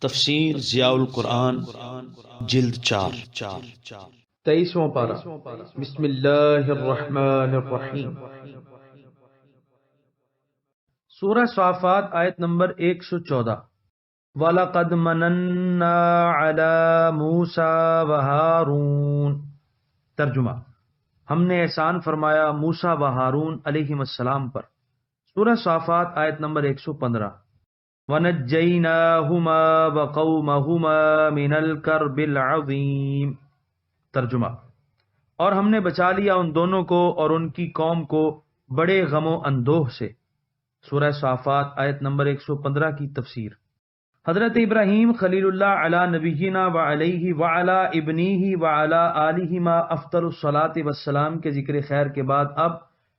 تفسیر ضیاء القرآن جلد 4 23واں پارہ۔ بسم اللہ الرحمن الرحیم۔ سورہ صافات آیت نمبر 114۔ وَلَقَدْ مَنَنَّا عَلَى مُوسَى وَهَارُونَ۔ ترجمہ: ہم نے احسان فرمایا موسیٰ و ہارون علیہم السلام پر۔ سورہ صافات آیت نمبر 115۔ وَنَجَّيْنَاهُمَا وَقَوْمَهُمَا مِنَ الْكَرْبِ الْعَظِيمِ۔ ترجمہ: اور ہم نے بچا لیا ان دونوں کو اور ان کی قوم کو بڑے غم و اندوہ سے۔ سورہ صافات آیت نمبر 115 کی تفسیر۔ حضرت ابراہیم خلیل اللہ علی نبینا وعلیہ وعلی ابنیہ وعلی آلہما افضل الصلاۃ والسلام کے ذکر خیر کے بعد اب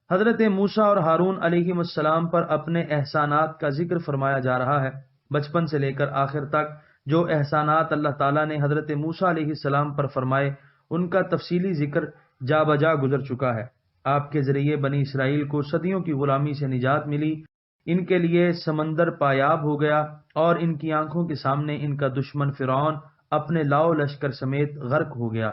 حضرت موسیٰ اور ہارون علیہم السلام پر اپنے احسانات کا ذکر فرمایا جا رہا ہے۔ بچپن سے لے کر آخر تک جو احسانات اللہ تعالیٰ نے حضرت موسیٰ علیہ السلام پر فرمائے ان کا تفصیلی ذکر جا بجا گزر چکا ہے۔ آپ کے ذریعے بنی اسرائیل کو صدیوں کی غلامی سے نجات ملی، ان کے لیے سمندر پایاب ہو گیا اور ان کی آنکھوں کے سامنے ان کا دشمن فرعون اپنے لاؤ لشکر سمیت غرق ہو گیا۔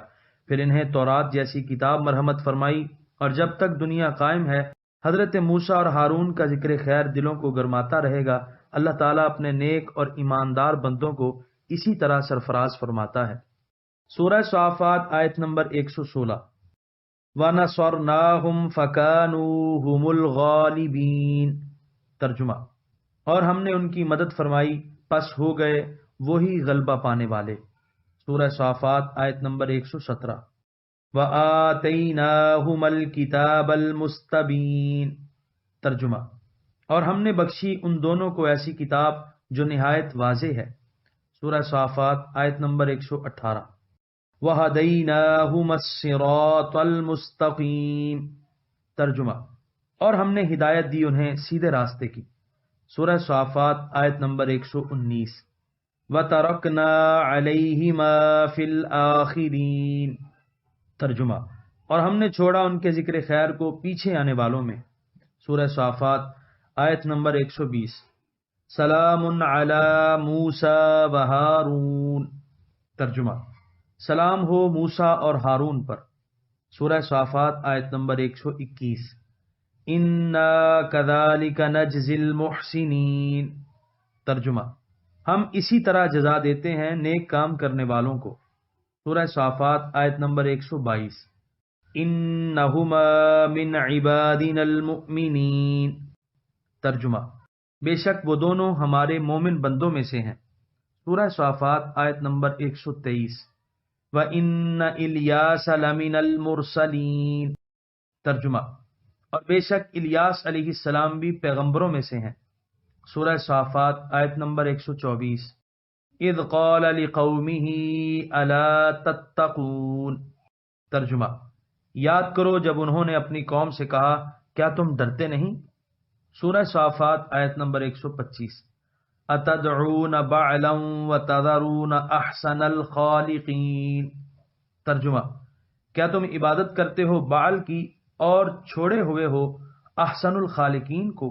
پھر انہیں تورات جیسی کتاب مرحمت فرمائی، اور جب تک دنیا قائم ہے حضرت موسیٰ اور ہارون کا ذکر خیر دلوں کو گرماتا رہے گا۔ اللہ تعالیٰ اپنے نیک اور ایماندار بندوں کو اسی طرح سرفراز فرماتا ہے۔ سورہ صافات آیت نمبر 116۔ وَنَصَرْنَاهُمْ فَكَانُوا هُمُ الْغَالِبِينَ۔ ترجمہ: اور ہم نے ان کی مدد فرمائی پس ہو گئے وہی غلبہ پانے والے۔ سورہ صافات آیت نمبر 117۔ وَآتَيْنَاهُمَا الْكِتَابَ الْمُسْتَبِينَ۔ ترجمہ: اور ہم نے بخشی ان دونوں کو ایسی کتاب جو نہایت واضح ہے۔ سورہ صافات آیت نمبر 118۔ وَهَدَيْنَاهُمَا الصِّرَاطَ الْمُسْتَقِيمَ۔ ترجمہ: اور ہم نے ہدایت دی انہیں سیدھے راستے کی۔ سورہ صافات آیت نمبر 119۔ وَتَرَكْنَا عَلَيْهِمَا فِي الْآخِرِينَ۔ ترجمہ: اور ہم نے چھوڑا ان کے ذکر خیر کو پیچھے آنے والوں میں۔ سورہ صافات آیت نمبر 120۔ سلام علی موسیٰ و ہارون۔ ترجمہ: سلام ہو موسیٰ اور ہارون پر۔ سورہ صافات آیت نمبر 121۔ اِنَّا كَذَلِكَ نَجْزِي الْمُحْسِنِينَ۔ ترجمہ: ہم اسی طرح جزا دیتے ہیں نیک کام کرنے والوں کو۔ سورہ صافات آیت نمبر 122۔ اِنَّهُمَا مِنْ عِبَادِنَا الْمُؤْمِنِينَ۔ ترجمہ: بے شک وہ دونوں ہمارے مومن بندوں میں سے ہیں۔ سورہ صافات آیت نمبر 123۔ وَإِنَّ إِلْيَاسَ لَمِنَ الْمُرْسَلِينَ۔ ترجمہ: اور بے شک الیاس علیہ السلام بھی پیغمبروں میں سے ہیں۔ سورہ صافات آیت نمبر 124۔ اِذْ قَالَ لِقَوْمِهِ أَلَا تَتَّقُونَ۔ ترجمہ: یاد کرو جب انہوں نے اپنی قوم سے کہا کیا تم ڈرتے نہیں؟ سورہ صافات آیت نمبر 125۔ أَتَدْعُونَ بَعْلًا وَتَذَرُونَ أَحْسَنَ الْخَالِقِينَ۔ ترجمہ: کیا تم عبادت کرتے ہو بعل کی اور چھوڑے ہوئے ہو احسن الخالقین کو؟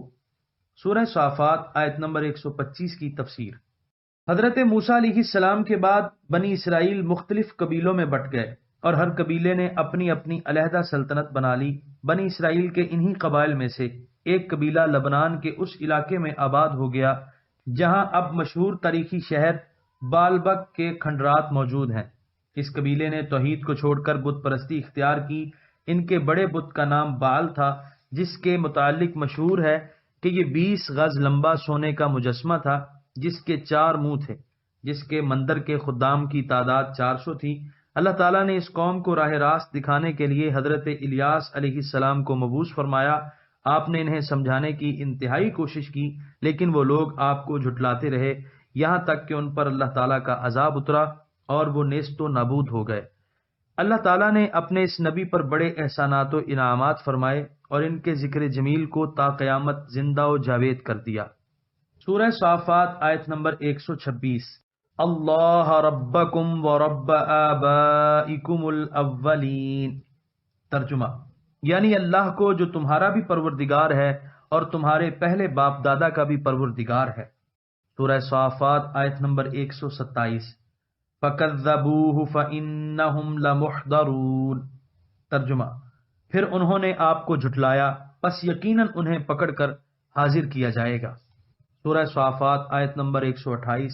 سورہ صافات آیت نمبر 125 کی تفسیر۔ حضرت موسیٰ علیہ السلام کے بعد بنی اسرائیل مختلف قبیلوں میں بٹ گئے اور ہر قبیلے نے اپنی اپنی علیحدہ سلطنت بنا لی۔ بنی اسرائیل کے انہی قبائل میں سے ایک قبیلہ لبنان کے اس علاقے میں آباد ہو گیا جہاں اب مشہور تاریخی شہر بالبک کے کھنڈرات موجود ہیں۔ اس قبیلے نے توحید کو چھوڑ کر بت پرستی اختیار کی۔ ان کے بڑے بت کا نام بال تھا، جس کے متعلق مشہور ہے کہ یہ 20 گز لمبا سونے کا مجسمہ تھا جس کے 4 منہ تھے، جس کے مندر کے خدام کی تعداد 400 تھی۔ اللہ تعالیٰ نے اس قوم کو راہ راست دکھانے کے لیے حضرت الیاس علیہ السلام کو مبعوث فرمایا۔ آپ نے انہیں سمجھانے کی انتہائی کوشش کی لیکن وہ لوگ آپ کو جھٹلاتے رہے، یہاں تک کہ ان پر اللہ تعالیٰ کا عذاب اترا اور وہ نیست و نابود ہو گئے۔ اللہ تعالیٰ نے اپنے اس نبی پر بڑے احسانات و انعامات فرمائے اور ان کے ذکر جمیل کو تا قیامت زندہ و جاوید کر دیا۔ سورہ صافات آیت نمبر 126۔ اللہ ربکم ورب آبائکم الاولین۔ ترجمہ: یعنی اللہ کو جو تمہارا بھی پروردگار ہے اور تمہارے پہلے باپ دادا کا بھی پروردگار ہے۔ سورہ صافات آیت نمبر 127 فَكَذَّبُوهُ فَإِنَّهُمْ لَمُحْضَرُونَ۔ ترجمہ، پھر انہوں نے آپ کو جھٹلایا، پس یقیناً انہیں پکڑ کر حاضر کیا جائے گا۔ سورہ صافات آیت نمبر 128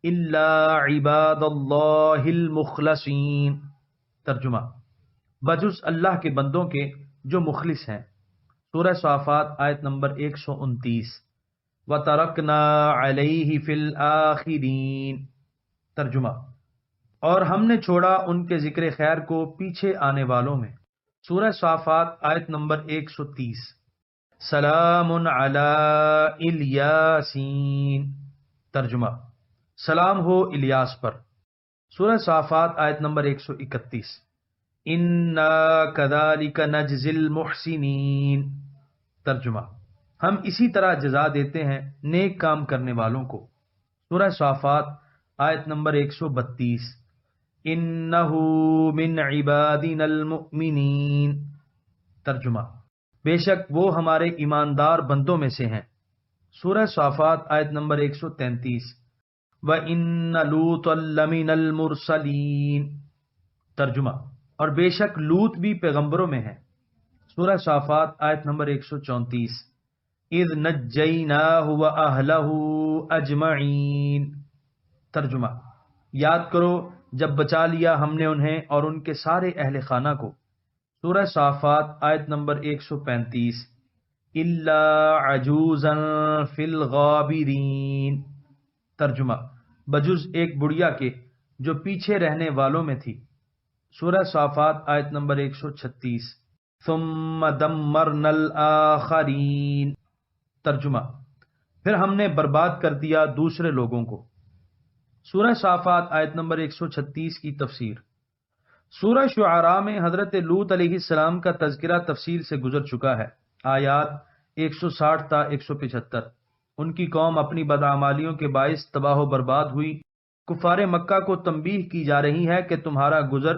إِلَّا عِبَادَ اللَّهِ الْمُخْلَصِينَ۔ ترجمہ، بجز اللہ کے بندوں کے جو مخلص ہیں۔ سورہ صافات آیت نمبر 129 وَتَرَكْنَا عَلَيْهِ فِي الْآخِرِينَ۔ ترجمہ، اور ہم نے چھوڑا ان کے ذکر خیر کو پیچھے آنے والوں میں۔ سورہ صافات آیت نمبر 130 سلام علی الیاسین۔ ترجمہ، سلام ہو الیاس پر۔ سورہ صافات آیت نمبر 131 انا کذالک نجزی المحسنین۔ ترجمہ، ہم اسی طرح جزا دیتے ہیں نیک کام کرنے والوں کو۔ سورہ صافات آیت نمبر 132 انہ من عبادنا المؤمنین۔ ترجمہ، بے شک وہ ہمارے ایماندار بندوں میں سے ہیں۔ سورہ صافات آیت نمبر 133 وَإِنَّ لُوطًا لَّمِنَ الْمُرْسَلِينَ۔ ترجمہ، اور بے شک لوط بھی پیغمبروں میں ہے۔ سورہ صافات آیت نمبر 134 اِذْ نَجَّيْنَاهُ وَأَهْلَهُ أَجْمَعِينَ۔ ترجمہ، یاد کرو جب بچا لیا ہم نے انہیں اور ان کے سارے اہل خانہ کو۔ سورہ صافات آیت نمبر 135 إِلَّا عَجُوزًا فِي الْغَابِرِينَ۔ ترجمہ، بجز ایک بڑھیا کے جو پیچھے رہنے والوں میں تھی۔ سورہ صافات آیت نمبر 136 ثُمَّ دَمَّرْنَا الْآخَرِينَ۔ ترجمہ، پھر ہم نے برباد کر دیا دوسرے لوگوں کو۔ سورہ صافات آیت نمبر 136 کی تفسیر۔ سورہ شعراء میں حضرت لوط علیہ السلام کا تذکرہ تفصیل سے گزر چکا ہے۔ آیات 160 تا 175۔ ان کی قوم اپنی بدعمالیوں کے باعث تباہ و برباد ہوئی۔ کفار مکہ کو تنبیہ کی جا رہی ہے کہ تمہارا گزر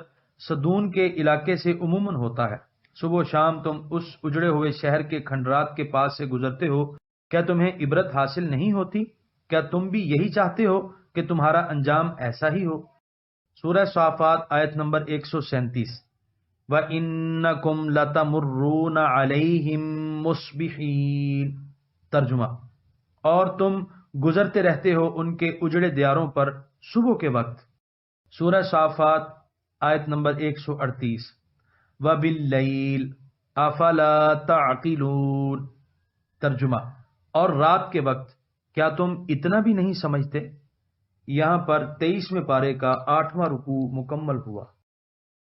صدون کے علاقے سے عموماً ہوتا ہے۔ صبح و شام تم اس اجڑے ہوئے شہر کے کھنڈرات کے پاس سے گزرتے ہو، کیا تمہیں عبرت حاصل نہیں ہوتی؟ کیا تم بھی یہی چاہتے ہو کہ تمہارا انجام ایسا ہی ہو؟ سورہ صافات آیت نمبر 137 وَإِنَّكُمْ لَتَمُرُّونَ عَلَيْهِمْ مُصْبِحِينَ۔ ترجمہ، اور تم گزرتے رہتے ہو ان کے اجڑے دیاروں پر صبح کے وقت۔ سورہ صافات آیت نمبر 138 وَبِاللَّيْلِ أَفَلَا تَعْقِلُونَ۔ ترجمہ، اور رات کے وقت کیا تم اتنا بھی نہیں سمجھتے؟ یہاں پر 23ویں پارے کا 8واں رکوع مکمل ہوا۔